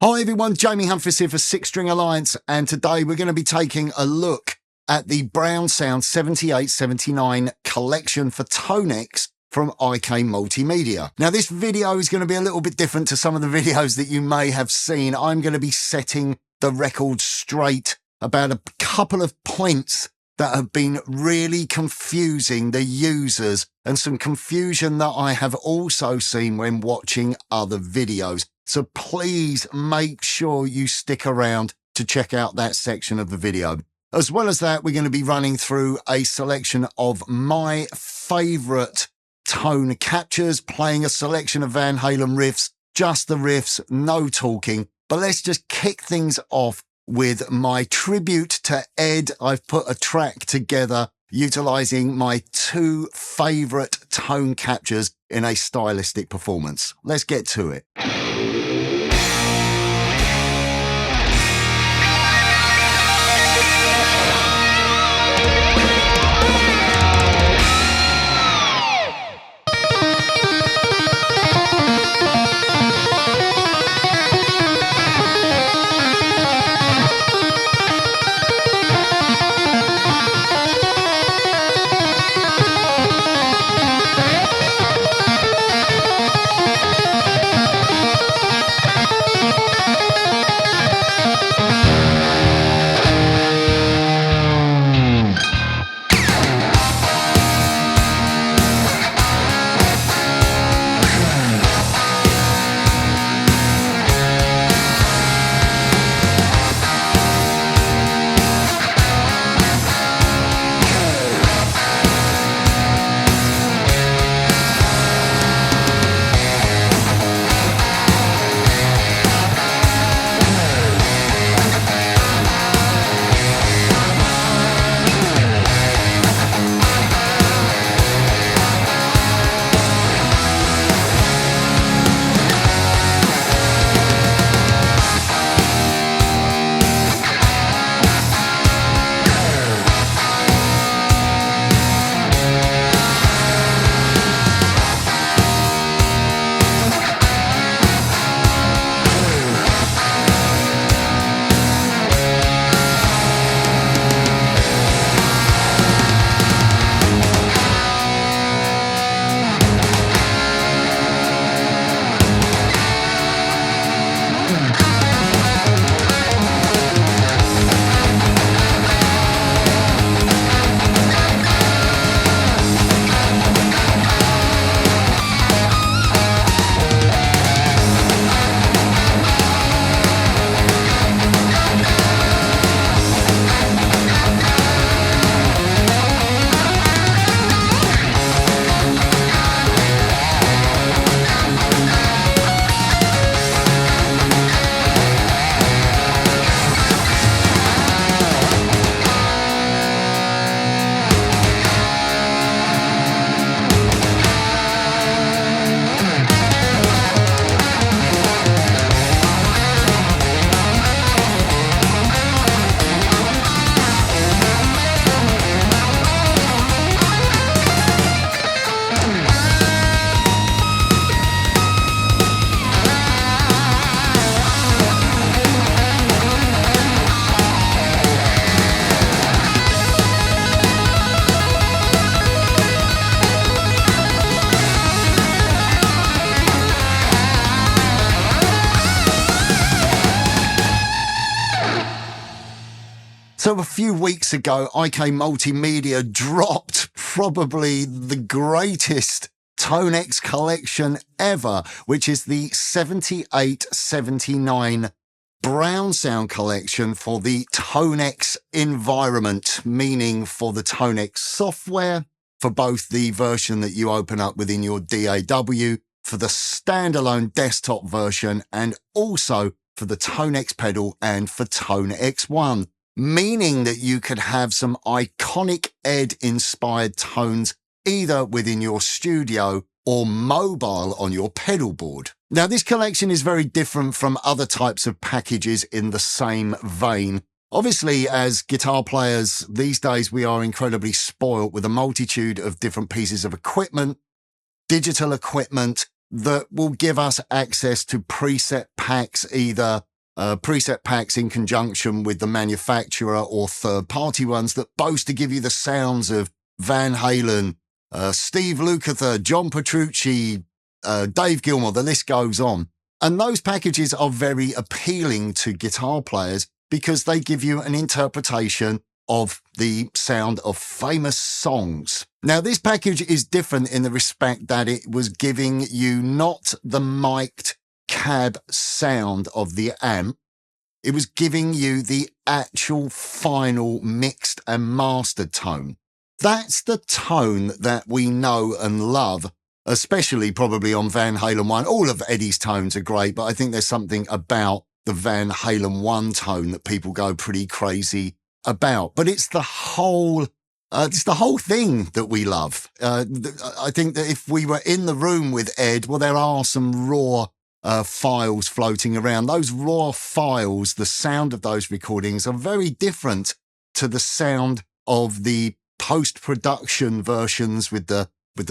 Hi everyone, Jamie Humphries here for Six String Alliance, and today we're going to be taking a look at the Brown Sound 7879 collection for Tonex from IK Multimedia. Now this video is going to be a little bit different to some of the videos that you may have seen. I'm going to be setting the record straight about a couple of points that have been really confusing the users, and some confusion that I have also seen when watching other videos. So please make sure you stick around to check out that section of the video. As well as that, we're going to be running through a selection of my favourite tone captures, playing a selection of Van Halen riffs, just the riffs, no talking. But let's just kick things off with my tribute to Ed. I've put a track together utilising my two favourite tone captures in a stylistic performance. Let's get to it. So a few weeks ago, IK Multimedia dropped probably the greatest Tonex collection ever, which is the 7879 Brown Sound collection for the Tonex environment, meaning for the Tonex software, for both the version that you open up within your DAW, for the standalone desktop version, and also for the Tonex pedal and for Tone X1. Meaning that you could have some iconic Ed-inspired tones either within your studio or mobile on your pedal board. Now, this collection is very different from other types of packages in the same vein. Obviously, as guitar players these days, we are incredibly spoilt with a multitude of different pieces of equipment, digital equipment that will give us access to preset packs either preset packs in conjunction with the manufacturer or third-party ones that boast to give you the sounds of Van Halen, Steve Lukather, John Petrucci, Dave Gilmour, the list goes on. And those packages are very appealing to guitar players because they give you an interpretation of the sound of famous songs. Now, this package is different in the respect that it was giving you not the mic'd cab sound of the amp. It was giving you the actual final mixed and mastered tone. That's the tone that we know and love, especially probably on Van Halen 1. All of Eddie's tones are great, but I think there's something about the Van Halen 1 tone that people go pretty crazy about. But it's the whole thing that we love. I think that if we were in the room with Ed, well, there are some raw files floating around. Those raw files, the sound of those recordings are very different to the sound of the post-production versions with the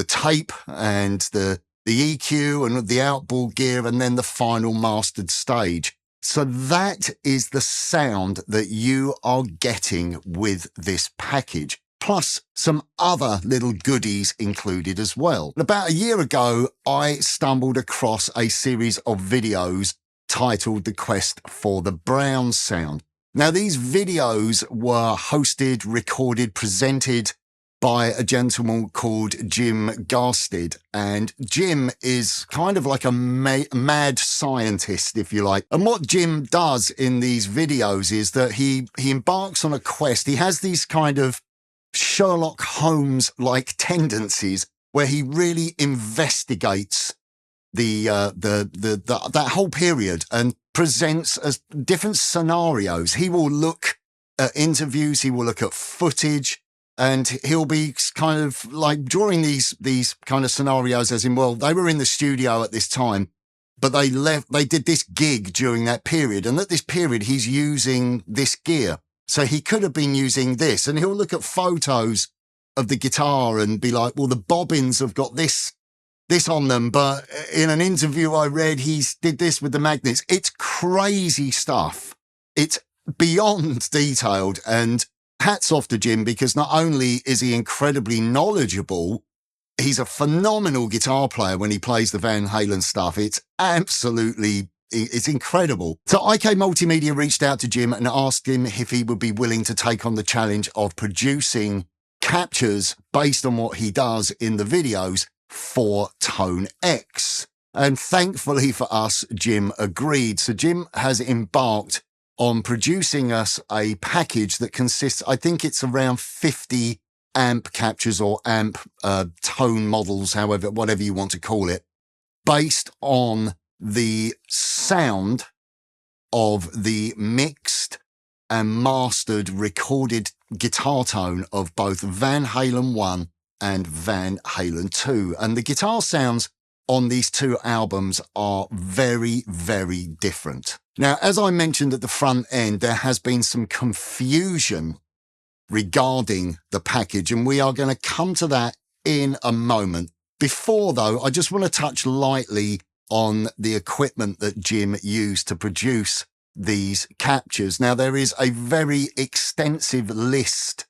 tape and the EQ and the outboard gear and then the final mastered stage. So that is the sound that you are getting with this package, plus some other little goodies included as well. About a year ago, I stumbled across a series of videos titled The Quest for the Brown Sound. Now, these videos were hosted, recorded, presented by a gentleman called Jim Gaustad. And Jim is kind of like a mad scientist, if you like. And what Jim does in these videos is that he embarks on a quest. He has these kind of Sherlock Holmes-like tendencies where he really investigates that whole period and presents as different scenarios. He will look at interviews, he will look at footage, and he'll be kind of like drawing these kind of scenarios as in, well, they were in the studio at this time, but they did this gig during that period. And at this period, he's using this gear. So he could have been using this, and he'll look at photos of the guitar and be like, well, the bobbins have got this on them, but in an interview I read, he did this with the magnets. It's crazy stuff. It's beyond detailed, and hats off to Jim, because not only is he incredibly knowledgeable, he's a phenomenal guitar player when he plays the Van Halen stuff. It's incredible. So IK Multimedia reached out to Jim and asked him if he would be willing to take on the challenge of producing captures based on what he does in the videos for Tone X. And thankfully for us, Jim agreed. So Jim has embarked on producing us a package that consists, I think it's around 50 amp captures or amp tone models, whatever you want to call it, based on the sound of the mixed and mastered recorded guitar tone of both Van Halen 1 and Van Halen 2. And the guitar sounds on these two albums are very, very different. Now, as I mentioned at the front end, there has been some confusion regarding the package, and we are going to come to that in a moment. Before, though, I just want to touch lightly on the equipment that Jim used to produce these captures. Now, there is a very extensive list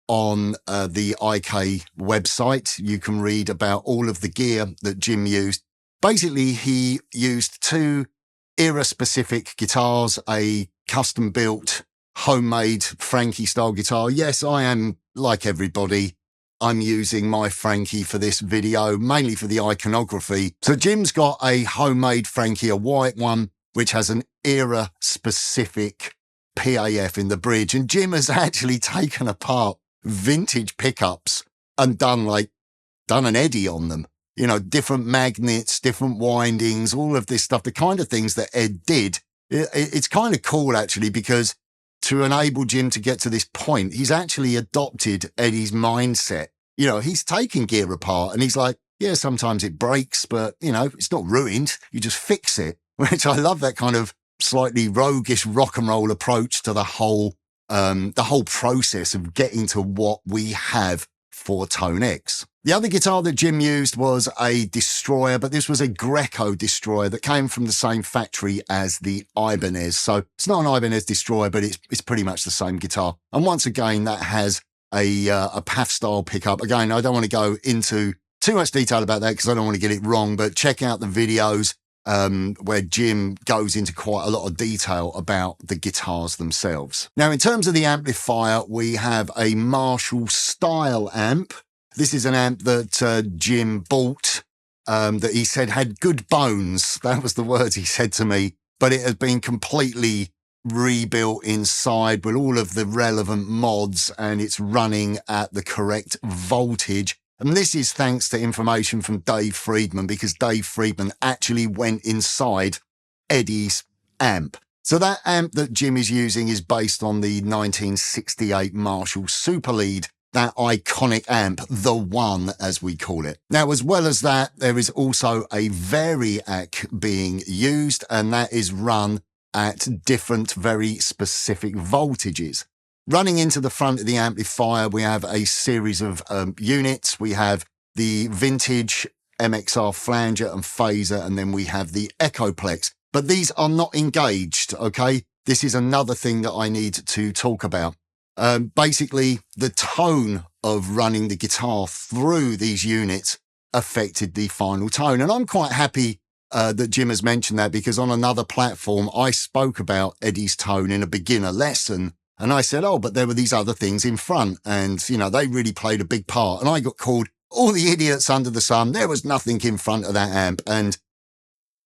on the IK website. You can read about all of the gear that Jim used. Basically, he used two era-specific guitars, a custom-built, homemade Frankie-style guitar. Yes, I am, like everybody, I'm using my Frankie for this video, mainly for the iconography. So Jim's got a homemade Frankie, a white one, which has an era-specific PAF in the bridge. And Jim has actually taken apart vintage pickups and done an Eddie on them. You know, different magnets, different windings, all of this stuff, the kind of things that Ed did. It's kind of cool, actually, because to enable Jim to get to this point, he's actually adopted Eddie's mindset. You know, he's taken gear apart and he's like, yeah, sometimes it breaks, but, you know, it's not ruined. You just fix it, which I love, that kind of slightly roguish rock and roll approach to the whole process of getting to what we have for Tone X. The other guitar that Jim used was a Destroyer, but this was a Greco Destroyer that came from the same factory as the Ibanez. So it's not an Ibanez Destroyer, but it's pretty much the same guitar. And once again, that has a PAF style pickup. Again, I don't want to go into too much detail about that because I don't want to get it wrong, but check out the videos where Jim goes into quite a lot of detail about the guitars themselves. Now, in terms of the amplifier, we have a Marshall style amp. This is an amp that Jim bought that he said had good bones. That was the words he said to me, but it has been completely rebuilt inside with all of the relevant mods, and it's running at the correct voltage. And this is thanks to information from Dave Friedman, because Dave Friedman actually went inside Eddie's amp. So that amp that Jim is using is based on the 1968 Marshall Super Lead, that iconic amp, the one, as we call it. Now, as well as that, there is also a Variac being used, and that is run at different, very specific voltages. Running into the front of the amplifier, we have a series of units. We have the vintage MXR flanger and phaser, and then we have the Echoplex. But these are not engaged, okay? This is another thing that I need to talk about. Basically, the tone of running the guitar through these units affected the final tone. And I'm quite happy that Jim has mentioned that, because on another platform, I spoke about Eddie's tone in a beginner lesson. And I said, oh, but there were these other things in front. And, you know, they really played a big part. And I got called all the idiots under the sun. There was nothing in front of that amp. And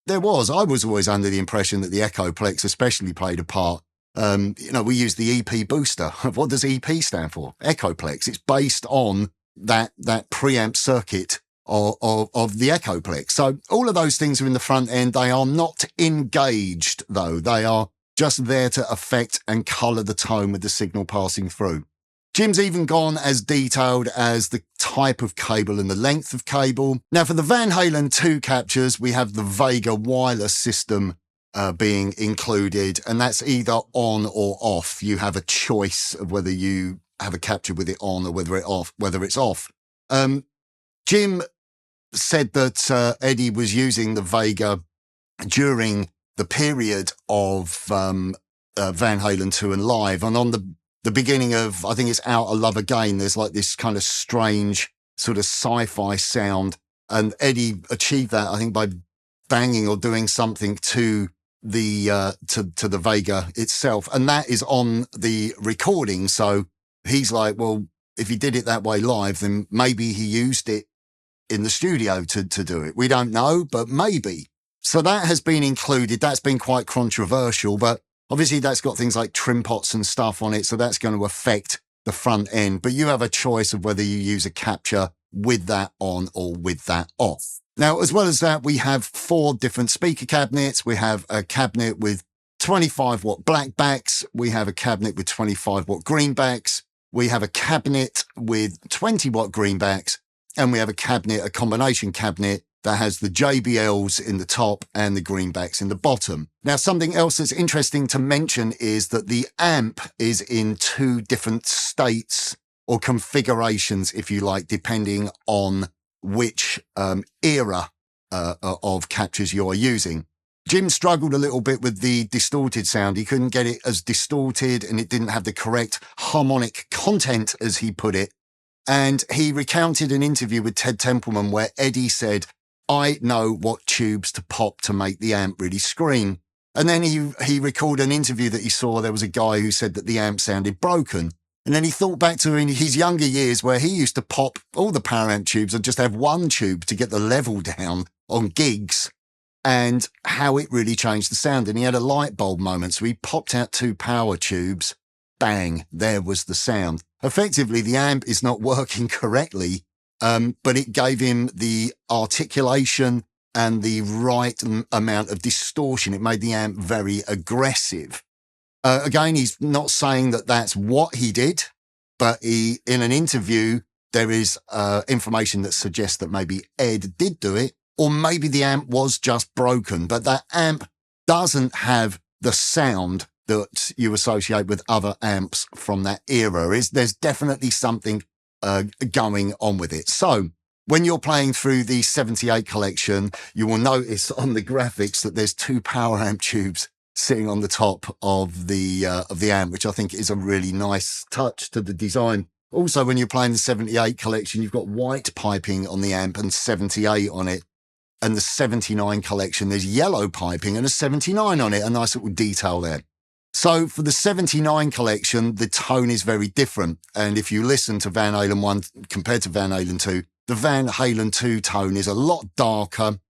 there was. I was always under the impression that the Echoplex especially played a part. You know, we use the EP booster. What does EP stand for? Echoplex. It's based on that preamp circuit of the Echoplex. So all of those things are in the front end. They are not engaged, though. They are just there to affect and colour the tone with the signal passing through. Jim's even gone as detailed as the type of cable and the length of cable. Now, for the Van Halen 2 captures, we have the Vega wireless system being included, and that's either on or off. You have a choice of whether you have a capture with it on or whether it's off. Jim said that Eddie was using the Vega during the period of Van Halen 2 and Live, and on the beginning of, I think it's Out of Love Again, there's like this kind of strange sort of sci-fi sound, and Eddie achieved that, I think, by banging or doing something to the to the Vega itself, and that is on the recording. So he's like, well, if he did it that way live, then maybe he used it in the studio to do it. We don't know, but maybe. So that has been included. That's been quite controversial, but obviously that's got things like trim pots and stuff on it, so that's going to affect the front end. But you have a choice of whether you use a capture with that on or with that off. Now, as well as that, we have 4 different speaker cabinets. We have a cabinet with 25 watt blackbacks. We have a cabinet with 25 watt greenbacks. We have a cabinet with 20 watt greenbacks. And we have a combination cabinet that has the JBLs in the top and the greenbacks in the bottom. Now, something else that's interesting to mention is that the amp is in 2 different states or configurations, if you like, depending on which era of captures you're using. Jim struggled a little bit with the distorted sound. He couldn't get it as distorted, and it didn't have the correct harmonic content, as he put it. And he recounted an interview with Ted Templeman where Eddie said, I know what tubes to pop to make the amp really scream. And then he recalled an interview that he saw. There was a guy who said that the amp sounded broken. And then he thought back to in his younger years where he used to pop all the power amp tubes and just have one tube to get the level down on gigs, and how it really changed the sound. And he had a light bulb moment. So he popped out 2 power tubes. Bang, there was the sound. Effectively, the amp is not working correctly, but it gave him the articulation and the right amount of distortion. It made the amp very aggressive. Again, he's not saying that that's what he did, but in an interview, there is information that suggests that maybe Ed did do it, or maybe the amp was just broken. But that amp doesn't have the sound that you associate with other amps from that era. There's definitely something going on with it. So when you're playing through the 78 collection, you will notice on the graphics that there's 2 power amp tubes sitting on the top of the amp, which I think is a really nice touch to the design. Also, when you're playing the 78 collection, you've got white piping on the amp and 78 on it. And the 79 collection, there's yellow piping and a 79 on it, a nice little detail there. So for the 79 collection, the tone is very different. And if you listen to Van Halen 1 compared to Van Halen 2, the Van Halen 2 tone is a lot darker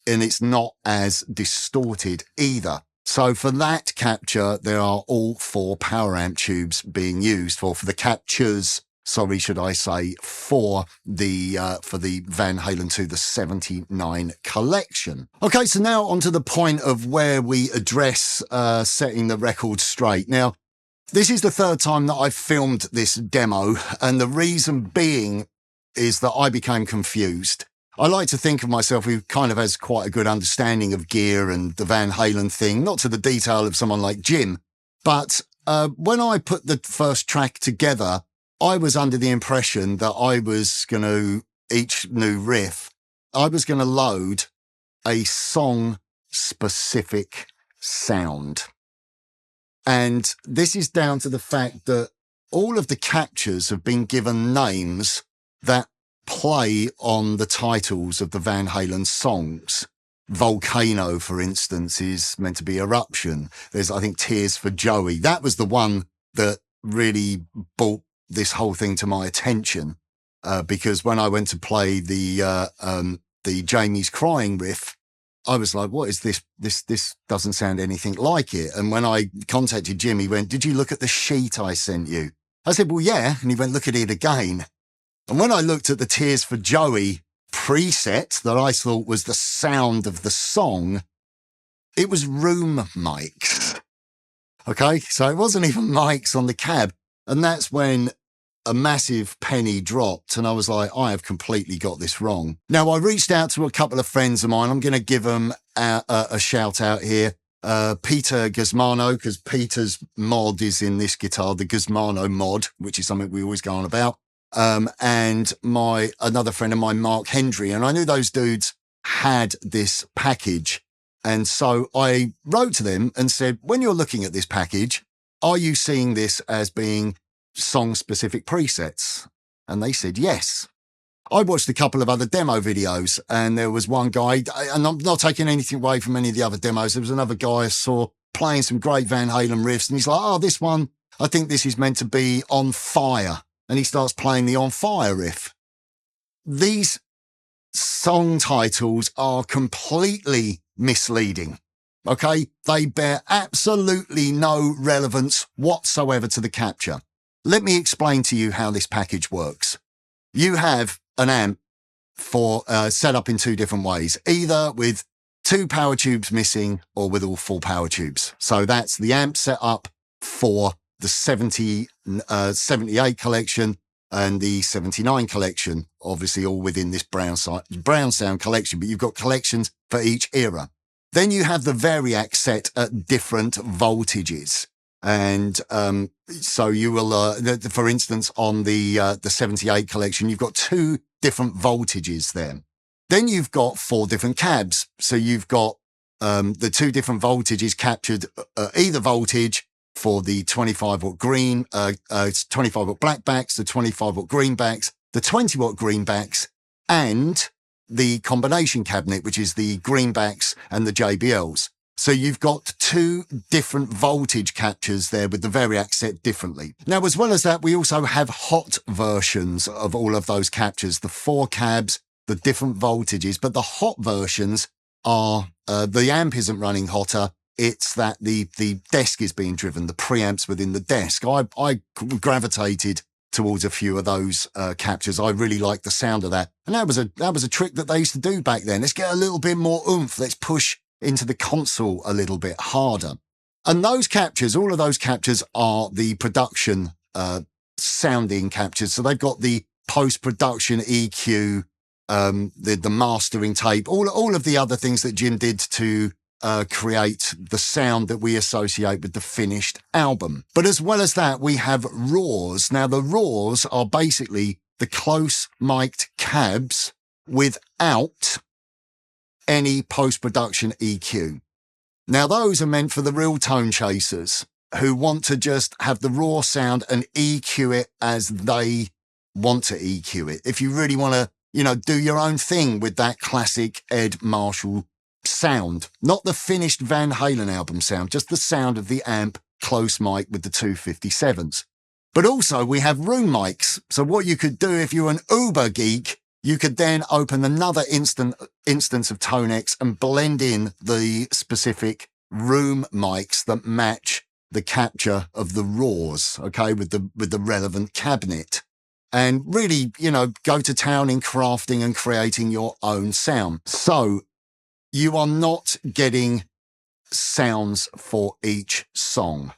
and it's not as distorted either. So for that capture, there are all 4 power amp tubes being used for the captures, sorry, should I say, for the Van Halen 2, the 79 collection. Okay, so now on to the point of where we address setting the record straight. Now, this is the 3rd time that I've filmed this demo, and the reason being is that I became confused. I like to think of myself who kind of has quite a good understanding of gear and the Van Halen thing, not to the detail of someone like Jim, but when I put the first track together, I was under the impression that I was going to, each new riff, I was going to load a song-specific sound. And this is down to the fact that all of the captures have been given names that play on the titles of the Van Halen songs. Volcano, for instance, is meant to be Eruption. There's, I think, Tears for Joey. That was the one that really brought this whole thing to my attention, because when I went to play the Jamie's Crying riff, I was like, what is this? This doesn't sound anything like it. And when I contacted Jim, he went, did you look at the sheet I sent you? I said, well, yeah. And he went, look at it again. And when I looked at the Tears for Joey preset that I thought was the sound of the song, it was room mics. Okay, so it wasn't even mics on the cab. And that's when a massive penny dropped and I was like, I have completely got this wrong. Now, I reached out to a couple of friends of mine. I'm going to give them a shout out here. Peter Guzmano, because Peter's mod is in this guitar, the Guzmano mod, which is something we always go on about. And another friend of mine, Mark Hendry. And I knew those dudes had this package. And so I wrote to them and said, when you're looking at this package, are you seeing this as being song-specific presets? And they said yes. I watched a couple of other demo videos, and there was one guy, and I'm not taking anything away from any of the other demos. There was another guy I saw playing some great Van Halen riffs, and he's like, oh, this one, I think this is meant to be On Fire. And he starts playing the On Fire riff. These song titles are completely misleading. Okay, they bear absolutely no relevance whatsoever to the capture. Let me explain to you how this package works. You have an amp set up in 2 different ways, either with 2 power tubes missing or with all 4 power tubes. So that's the amp set up for the 78 collection and the 79 collection, obviously all within this brown sound collection, but you've got collections for each era. Then you have the Variac set at different voltages. And so you will, for instance, on the 78 collection, you've got 2 different voltages there. Then you've got 4 different cabs. So you've got the 2 different voltages captured either voltage for the 25-watt green, 25-watt black backs, the 25-watt green backs, the 20-watt green backs, and the combination cabinet, which is the greenbacks and the JBLs. So you've got 2 different voltage captures there with the Variac set differently. Now, as well as that, we also have hot versions of all of those captures, the 4 cabs, the different voltages, but the hot versions are, the amp isn't running hotter. It's that the desk is being driven, the preamps within the desk. I gravitated towards a few of those captures. I really like the sound of that. And that was a trick that they used to do back then. Let's get a little bit more oomph. Let's push into the console a little bit harder. And those captures, all of those captures are the production sounding captures. So they've got the post-production EQ, the mastering tape, all of the other things that Jim did to create the sound that we associate with the finished album. But as well as that, we have raws. Now, the raws are basically the close mic'd cabs without any post-production EQ. Now, those are meant for the real tone chasers who want to just have the raw sound and EQ it as they want to EQ it. If you really want to, you know, do your own thing with that classic Ed Marshall sound, not the finished Van Halen album sound, just the sound of the amp close mic with the 257s. But also we have room mics. So what you could do if you're an uber geek, you could then open another instance of Tonex and blend in the specific room mics that match the capture of the raws, okay, with the relevant cabinet. And really, you know, go to town in crafting and creating your own sound. So you are not getting sounds for each song,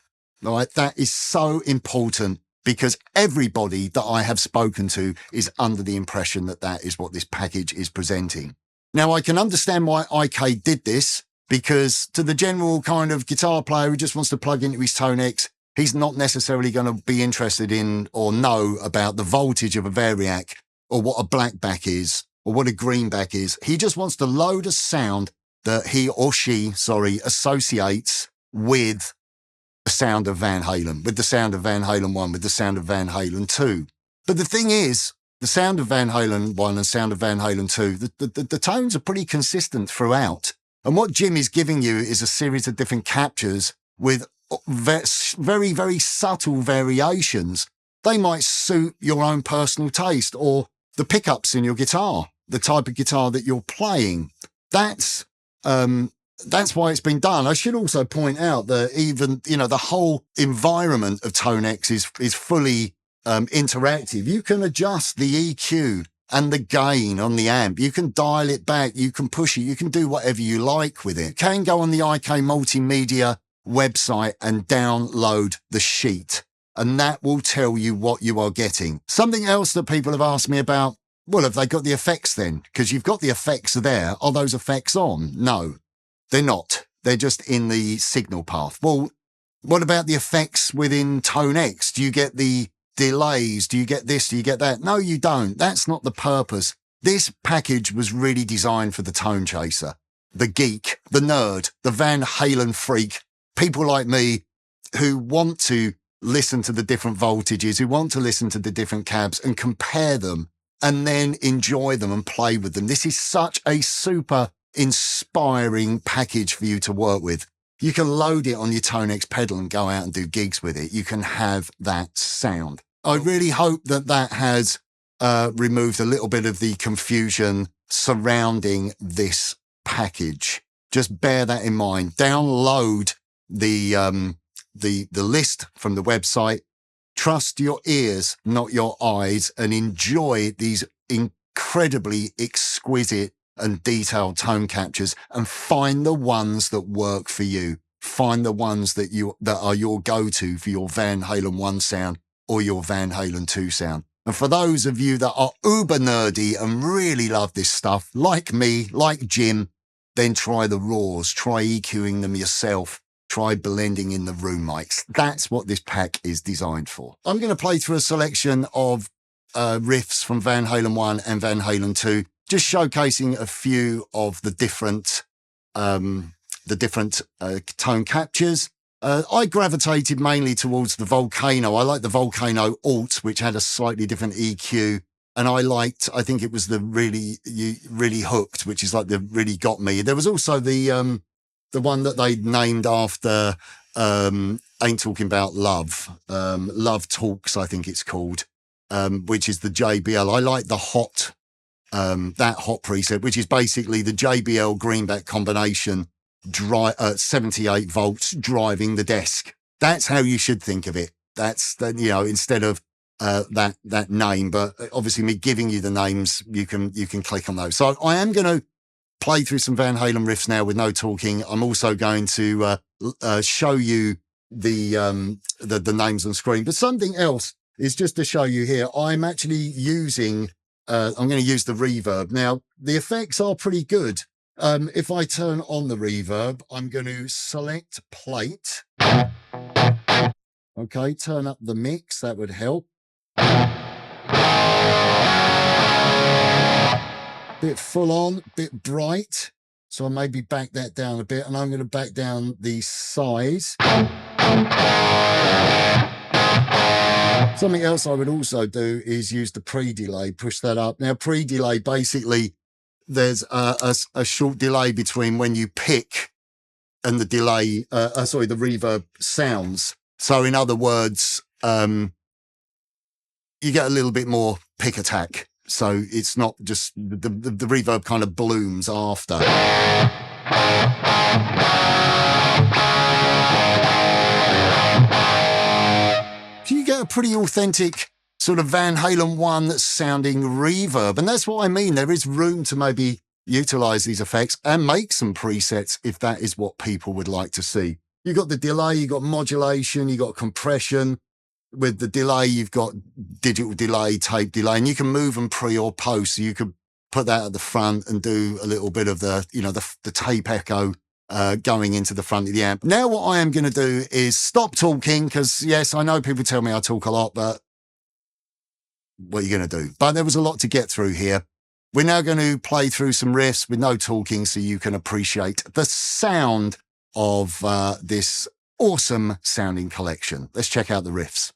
all right? That is so important, because everybody that I have spoken to is under the impression that that is what this package is presenting. Now, I can understand why IK did this, because to the general kind of guitar player who just wants to plug into his Tonex, he's not necessarily going to be interested in or know about the voltage of a variac or what a blackback is or what a greenback is. He just wants to load a sound that he or she, associates with the sound of Van Halen, with the sound of Van Halen 1, with the sound of Van Halen 2. But the thing is, the sound of Van Halen 1 and sound of Van Halen 2, the tones are pretty consistent throughout. And what Jim is giving you is a series of different captures with very, very subtle variations. They might suit your own personal taste or the pickups in your guitar, the type of guitar that you're playing. That's why it's been done. I should also point out that even, you know, the whole environment of Tonex is fully interactive. You can adjust the EQ and the gain on the amp. You can dial it back. You can push it. You can do whatever you like with it. You can go on the IK Multimedia website and download the sheet, and that will tell you what you are getting. Something else that people have asked me about, well, have they got the effects then? Because you've got the effects there. Are those effects on? No, they're not. They're just in the signal path. Well, what about the effects within Tonex? Do you get the delays? Do you get this? Do you get that? No, you don't. That's not the purpose. This package was really designed for the tone chaser, the geek, the nerd, the Van Halen freak, people like me who want to listen to the different voltages, who want to listen to the different cabs and compare them and then enjoy them and play with them. This is such a super inspiring package for you to work with. You can load it on your Tonex pedal and go out and do gigs with it. You can have that sound. I really hope that has removed a little bit of the confusion surrounding this package. Just bear that in mind. Download the list from the website. Trust your ears, not your eyes, and enjoy these incredibly exquisite and detailed tone captures, and find the ones that work for you. Find the ones that are your go-to for your Van Halen 1 sound or your Van Halen 2 sound. And for those of you that are uber nerdy and really love this stuff, like me, like Jim, then try the raws, try EQing them yourself, try blending in the room mics. That's what this pack is designed for. I'm going to play through a selection of riffs from Van Halen 1 and Van Halen 2, just showcasing a few of the different tone captures. I gravitated mainly towards the Volcano. I like the Volcano Alt, which had a slightly different EQ. And I think it was the really hooked, which is like the really got me. There was also the one that they named after Ain't Talking About Love. Love Talks, I think it's called, which is the JBL. I like the hot, that hot preset, which is basically the JBL greenback combination, 78 volts driving the desk. That's how you should think of it. That's instead of that name, but obviously me giving you the names, you can click on those. So I am going to play through some Van Halen riffs now with no talking. I'm also going to show you the names on screen. But something else is just to show you here. I'm actually using. I'm going to use the reverb. Now the effects are pretty good. If I turn on the reverb, I'm going to select plate. Okay, turn up the mix. That would help. Bit full on, bit bright. So I maybe back that down a bit, and I'm going to back down the size. Something else I would also do is use the pre-delay, push that up. Now, pre-delay, basically, there's a short delay between when you pick and the delay, the reverb sounds. So in other words, you get a little bit more pick attack. So it's not just the reverb kind of blooms after. So you get a pretty authentic sort of Van Halen 1 sounding reverb. And that's what I mean. There is room to maybe utilize these effects and make some presets if that is what people would like to see. You've got the delay, you've got modulation, you've got compression. With the delay, you've got digital delay, tape delay, and you can move them pre or post. So you could put that at the front and do a little bit of the tape echo going into the front of the amp. Now what I am going to do is stop talking, because yes, I know people tell me I talk a lot, but what are you going to do? But there was a lot to get through here. We're now going to play through some riffs with no talking so you can appreciate the sound of this awesome sounding collection. Let's check out the riffs.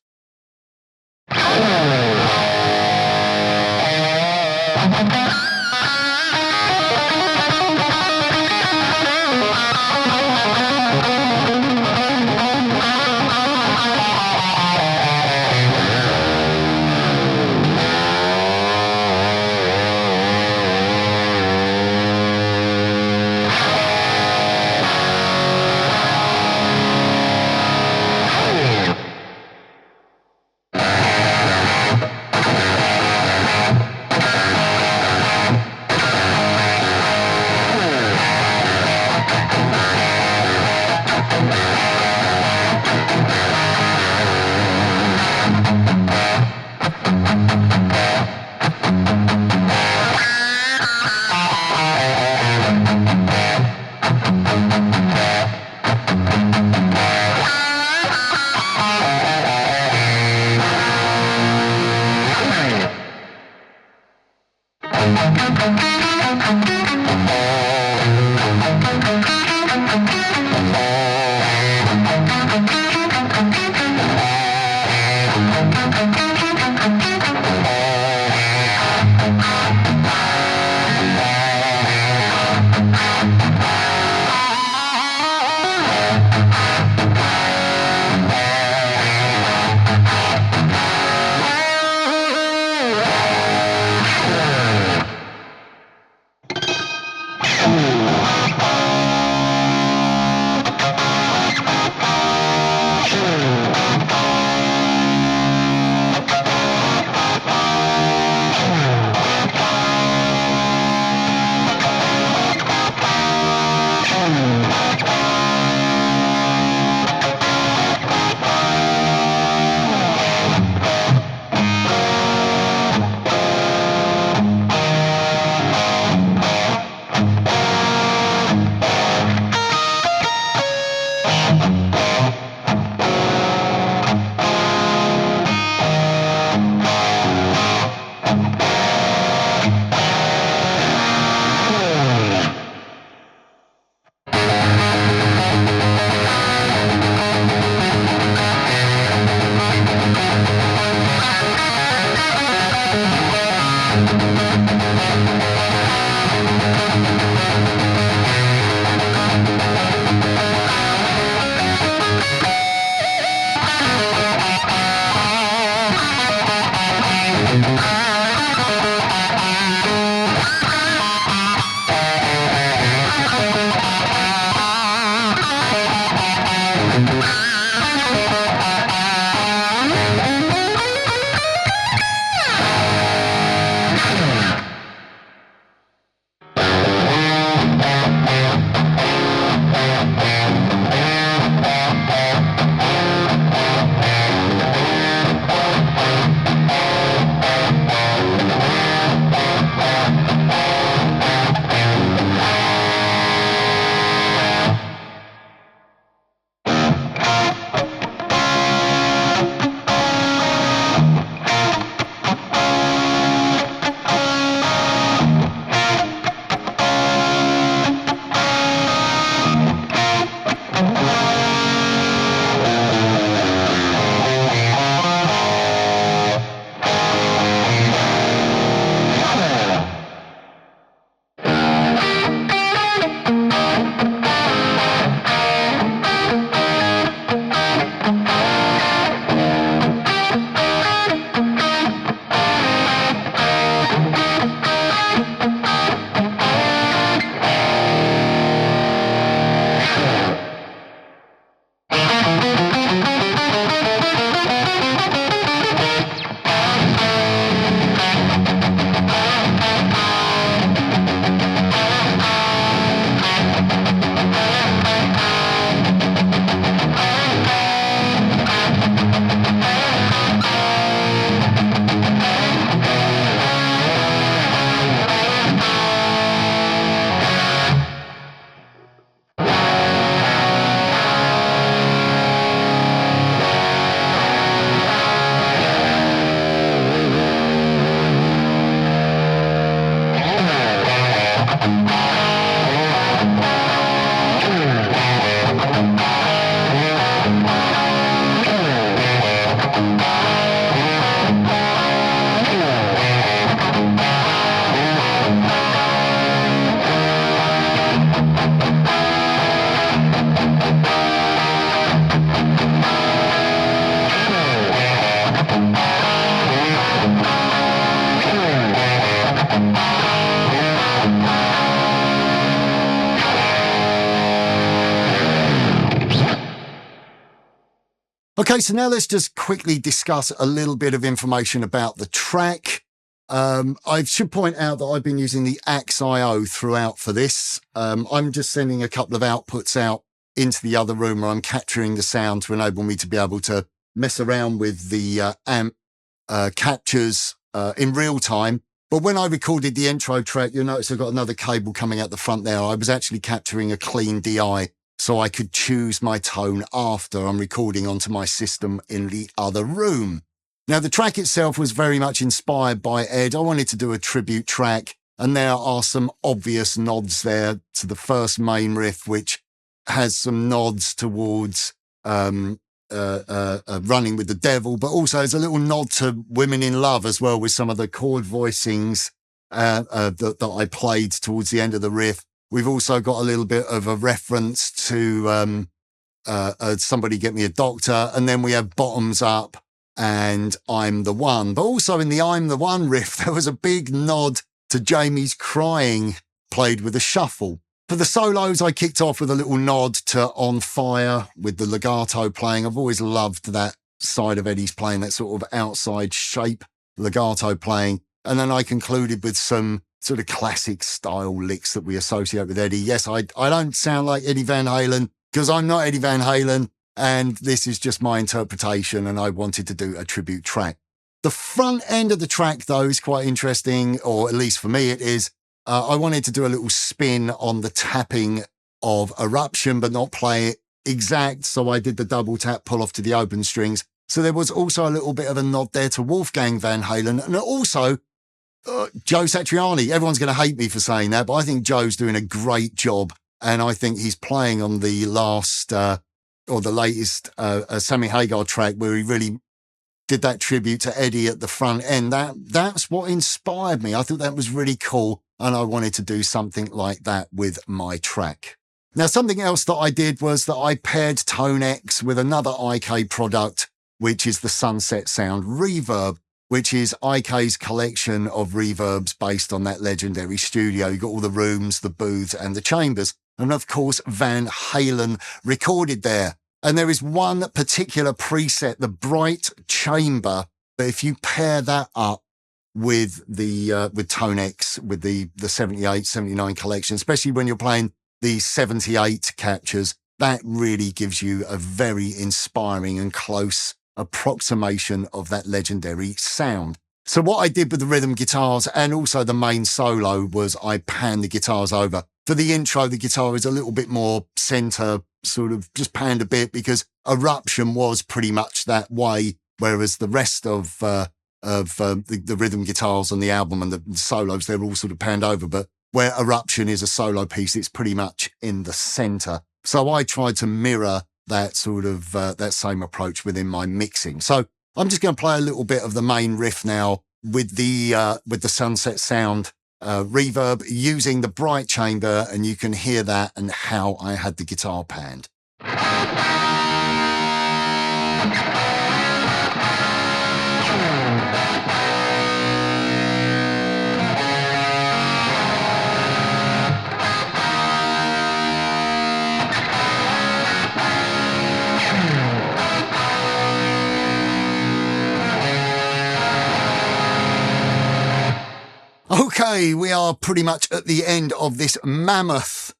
Okay, so now let's just quickly discuss a little bit of information about the track. I should point out that I've been using the Axe.io throughout for this. I'm just sending a couple of outputs out into the other room where I'm capturing the sound to enable me to be able to mess around with the amp captures in real time. But when I recorded the intro track, you'll notice I've got another cable coming out the front there. I was actually capturing a clean DI so I could choose my tone after I'm recording onto my system in the other room. Now, the track itself was very much inspired by Ed. I wanted to do a tribute track, and there are some obvious nods there to the first main riff, which has some nods towards Running with the Devil, but also there's a little nod to Women in Love as well with some of the chord voicings that I played towards the end of the riff. We've also got a little bit of a reference to Somebody Get Me a Doctor, and then we have Bottoms Up and I'm the One. But also in the I'm the One riff, there was a big nod to Jamie's Crying played with a shuffle. For the solos, I kicked off with a little nod to On Fire with the legato playing. I've always loved that side of Eddie's playing, that sort of outside shape legato playing. And then I concluded with some sort of classic style licks that we associate with Eddie. Yes, I don't sound like Eddie Van Halen because I'm not Eddie Van Halen, and this is just my interpretation, and I wanted to do a tribute track. The front end of the track, though, is quite interesting, or at least for me it is. I wanted to do a little spin on the tapping of Eruption, but not play it exact, so I did the double tap pull off to the open strings. So there was also a little bit of a nod there to Wolfgang Van Halen, and also Joe Satriani. Everyone's going to hate me for saying that, but I think Joe's doing a great job, and I think he's playing on the last or the latest Sammy Hagar track where he really did that tribute to Eddie at the front end. That's what inspired me. I thought that was really cool, and I wanted to do something like that with my track. Now, something else that I did was that I paired Tone X with another IK product, which is the Sunset Sound Reverb, which is IK's collection of reverbs based on that legendary studio. You've got all the rooms, the booths, and the chambers. And of course, Van Halen recorded there. And there is one particular preset, the Bright Chamber, that if you pair that up with the with Tone X, with the 78, 79 collection, especially when you're playing the 78 captures, that really gives you a very inspiring and close approximation of that legendary sound. So what I did with the rhythm guitars and also the main solo was I panned the guitars over. For the intro, the guitar is a little bit more center, sort of just panned a bit because Eruption was pretty much that way, whereas the rest of the rhythm guitars on the album and the solos, they're all sort of panned over. But where Eruption is a solo piece, it's pretty much in the center. So I tried to mirror that sort of that same approach within my mixing. So I'm just going to play a little bit of the main riff now with the Sunset Sound reverb using the Bright Chamber, and you can hear that and how I had the guitar panned. Okay, we are pretty much at the end of this mammoth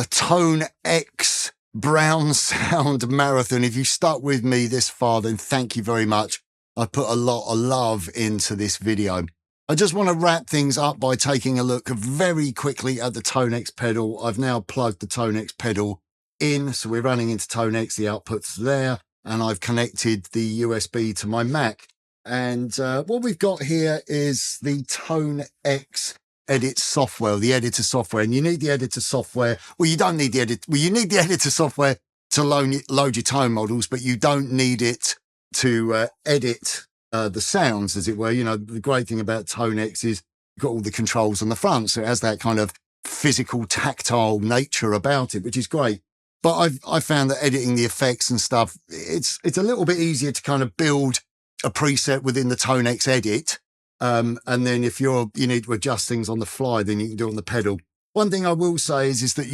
Tone X Brown Sound Marathon. If you stuck with me this far, then thank you very much. I put a lot of love into this video. I just want to wrap things up by taking a look very quickly at the Tone X pedal. I've now plugged the Tone X pedal in, so we're running into Tone X, the output's there, and I've connected the USB to my Mac. And what we've got here is the Tone X edit software, the editor software. And you need the editor software. Well, you don't need the edit. Well, you need the editor software to load your tone models, but you don't need it to edit the sounds, as it were. You know, the great thing about Tone X is you've got all the controls on the front, so it has that kind of physical, tactile nature about it, which is great. But I found that editing the effects and stuff, it's a little bit easier to kind of build a preset within the Tone X edit. And then if you need to adjust things on the fly, then you can do it on the pedal. One thing I will say is that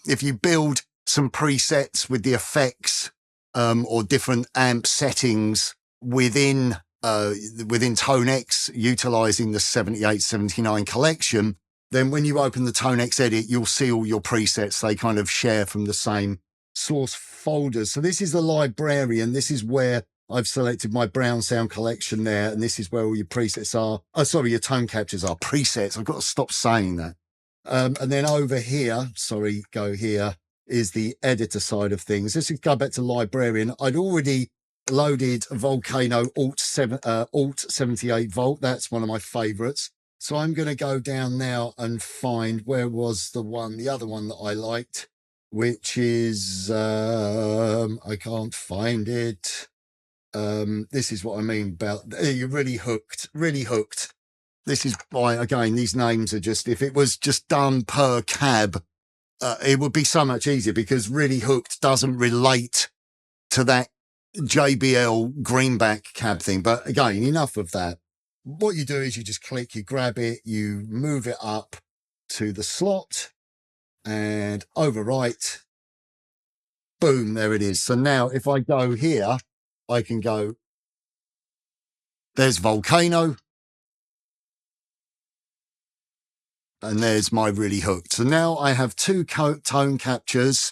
if you build some presets with the effects or different amp settings within ToneX, utilizing the 7879 collection, then when you open the ToneX edit, you'll see all your presets. They kind of share from the same source folders. So this is the librarian. This is where I've selected my Brown Sound collection there, and this is where all your presets are. Oh, sorry, your tone captures are presets. I've got to stop saying that. And then over here, sorry, go here, is the editor side of things. Let's go back to librarian. I'd already loaded Volcano Alt 78 volt. That's one of my favorites. So I'm going to go down now and find where was the other one that I liked, which is, I can't find it. This is what I mean about, you're really hooked. This is why, again, these names are just, if it was just done per cab, it would be so much easier, because Really Hooked doesn't relate to that JBL greenback cab thing. But again, enough of that. What you do is you just click, you grab it, you move it up to the slot and overwrite. Boom, there it is. So now if I go here, I can go, there's Volcano, and there's my Really Hooked. So now I have two tone captures.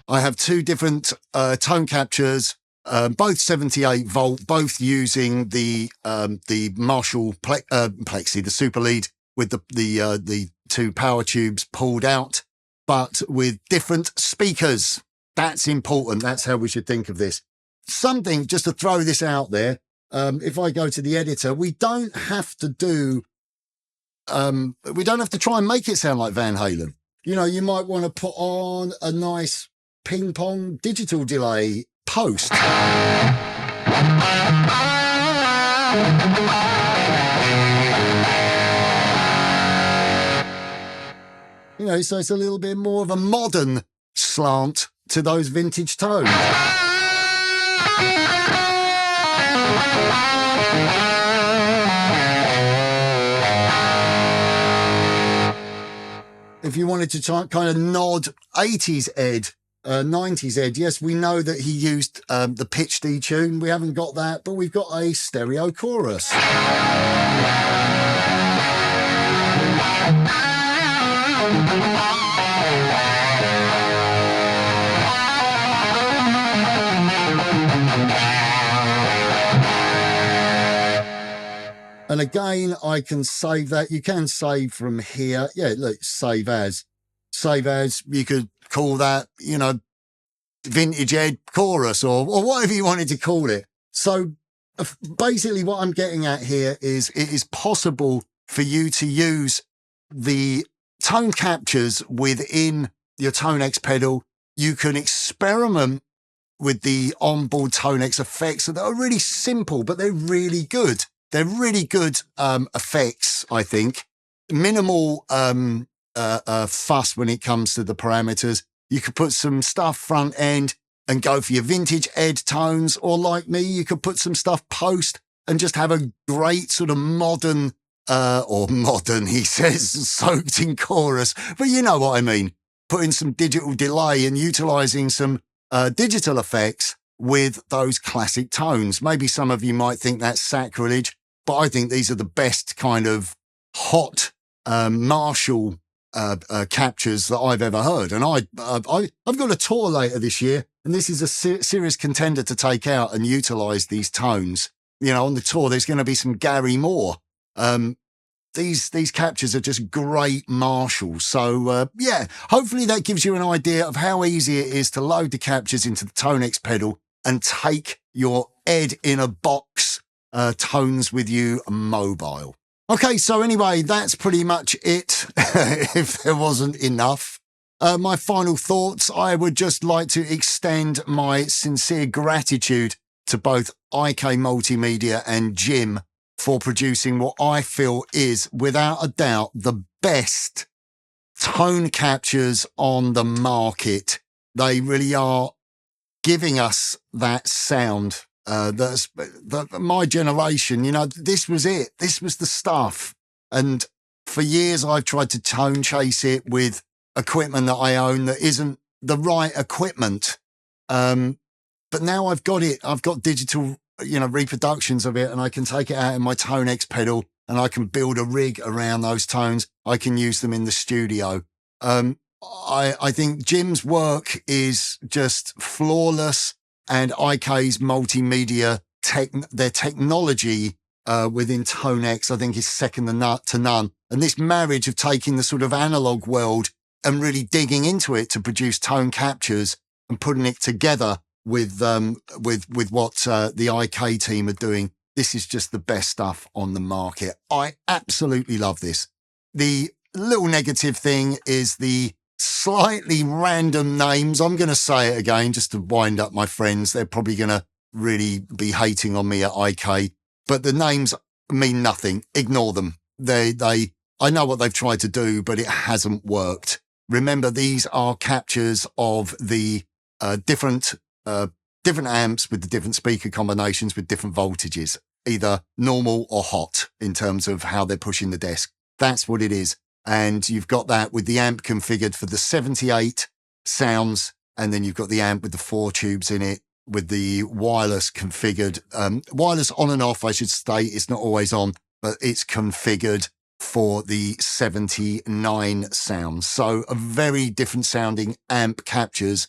I have two different tone captures, both 78 volt, both using the Marshall Plexi, the Super Lead, with the two power tubes pulled out, but with different speakers. That's important. That's how we should think of this. Something, just to throw this out there, if I go to the editor, we don't have to try and make it sound like Van Halen. You know, you might want to put on a nice ping pong digital delay post. You know, so it's a little bit more of a modern slant to those vintage tones. If you wanted to kind of nod 80s Ed, 90s Ed, yes, we know that he used the pitch detune. We haven't got that, but we've got a stereo chorus. And again, I can save that. You can save from here. Yeah, look, save as. Save as, you could call that, you know, Vintage Ed Chorus or whatever you wanted to call it. So basically what I'm getting at here is it is possible for you to use the tone captures within your ToneX pedal. You can experiment with the onboard ToneX effects that are really simple, but they're really good. They're really good effects, I think. Minimal fuss when it comes to the parameters. You could put some stuff front end and go for your vintage Ed tones, or like me, you could put some stuff post and just have a great sort of modern, he says, soaked in chorus. But you know what I mean. Putting some digital delay and utilizing some digital effects with those classic tones. Maybe some of you might think that's sacrilege, but I think these are the best kind of hot Marshall captures that I've ever heard. And I've got a tour later this year, and this is a serious contender to take out and utilize these tones. You know, on the tour, there's going to be some Gary Moore. These captures are just great Marshalls. So, yeah, hopefully that gives you an idea of how easy it is to load the captures into the ToneX pedal and take your Ed in a box tones with you mobile. Okay, so anyway, that's pretty much it, if there wasn't enough. My final thoughts, I would just like to extend my sincere gratitude to both IK Multimedia and Jim for producing what I feel is, without a doubt, the best tone captures on the market. They really are giving us that sound my generation, you know, this was it. This was the stuff. And for years, I've tried to tone chase it with equipment that I own that isn't the right equipment. But now I've got it. I've got digital, you know, reproductions of it, and I can take it out in my Tonex pedal and I can build a rig around those tones. I can use them in the studio. I think Jim's work is just flawless, and IK's multimedia their technology within Tonex, I think, is second to none. And this marriage of taking the sort of analog world and really digging into it to produce tone captures and putting it together with what the IK team are doing. This is just the best stuff on the market. I absolutely love this. The little negative thing is the slightly random names. I'm going to say it again just to wind up my friends. They're probably going to really be hating on me at IK, but the names mean nothing. Ignore them. I know what they've tried to do, but it hasn't worked. Remember, these are captures of the different amps with the different speaker combinations with different voltages, either normal or hot in terms of how they're pushing the desk. That's what it is. And you've got that with the amp configured for the 78 sounds. And then you've got the amp with the 4 tubes in it with the wireless configured, wireless on and off, I should say. It's not always on, but it's configured for the 79 sounds. So a very different sounding amp captures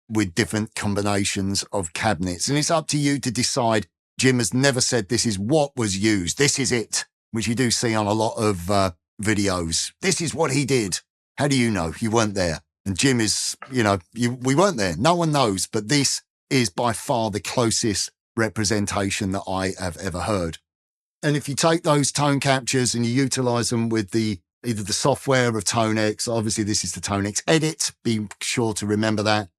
with different combinations of cabinets. And it's up to you to decide. Jim has never said this is what was used. This is it, which you do see on a lot of videos. This is what he did. How do you know? You weren't there. And Jim is, you know, we weren't there. No one knows. But this is by far the closest representation that I have ever heard. And if you take those tone captures and you utilize them with either the software of Tonex, obviously this is the Tonex Edit, be sure to remember that,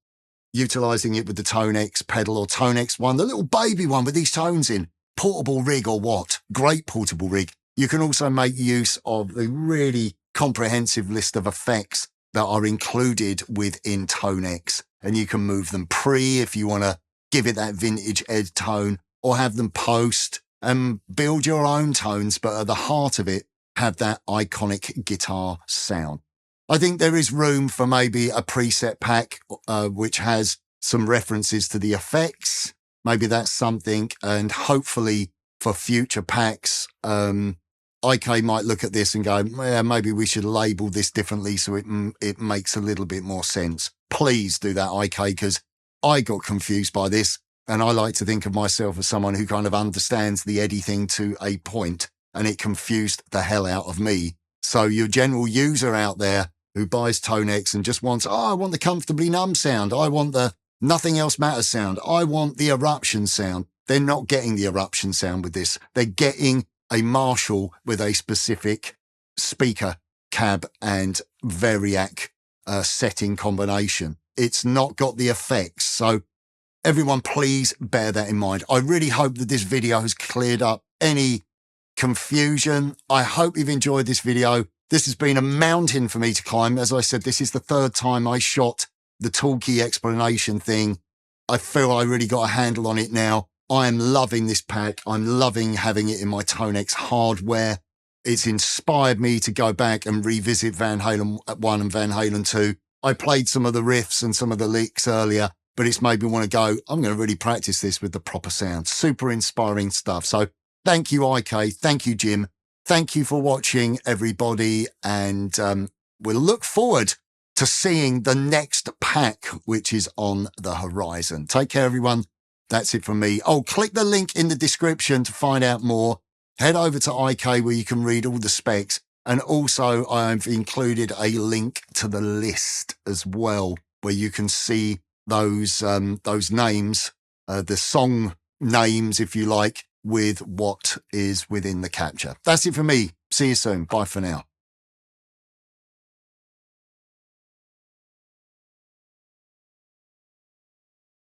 utilizing it with the Tonex pedal or Tonex one, the little baby one with these tones in, portable rig or what, great portable rig. You can also make use of the really comprehensive list of effects that are included within Tonex, and you can move them pre if you want to give it that vintage ed tone, or have them post and build your own tones, but at the heart of it, have that iconic guitar sound. I think there is room for maybe a preset pack, which has some references to the effects. Maybe that's something, and hopefully for future packs, IK might look at this and go, yeah, maybe we should label this differently so it makes a little bit more sense. Please do that, IK, because I got confused by this, and I like to think of myself as someone who kind of understands the Eddie thing to a point, and it confused the hell out of me. So your general user out there who buys Tonex and just wants, I want the comfortably numb sound, I want the nothing else matters sound, I want the eruption sound. They're not getting the eruption sound with this. They're getting a Marshall with a specific speaker cab and variac setting combination. It's not got the effects. So everyone, please bear that in mind. I really hope that this video has cleared up any confusion. I hope you've enjoyed this video. This has been a mountain for me to climb. As I said, this is the 3rd time I shot the toolkey explanation thing. I feel I really got a handle on it now. I am loving this pack. I'm loving having it in my Tonex hardware. It's inspired me to go back and revisit Van Halen 1 and Van Halen 2. I played some of the riffs and some of the licks earlier, but it's made me want to go, I'm going to really practice this with the proper sound. Super inspiring stuff. So thank you, IK. Thank you, Jim. Thank you for watching, everybody. And we'll look forward to seeing the next pack, which is on the horizon. Take care, everyone. That's it from me. Oh, click the link in the description to find out more. Head over to IK where you can read all the specs. And also I've included a link to the list as well, where you can see those names, the song names, if you like, with what is within the capture. That's it for me. See you soon. Bye for now.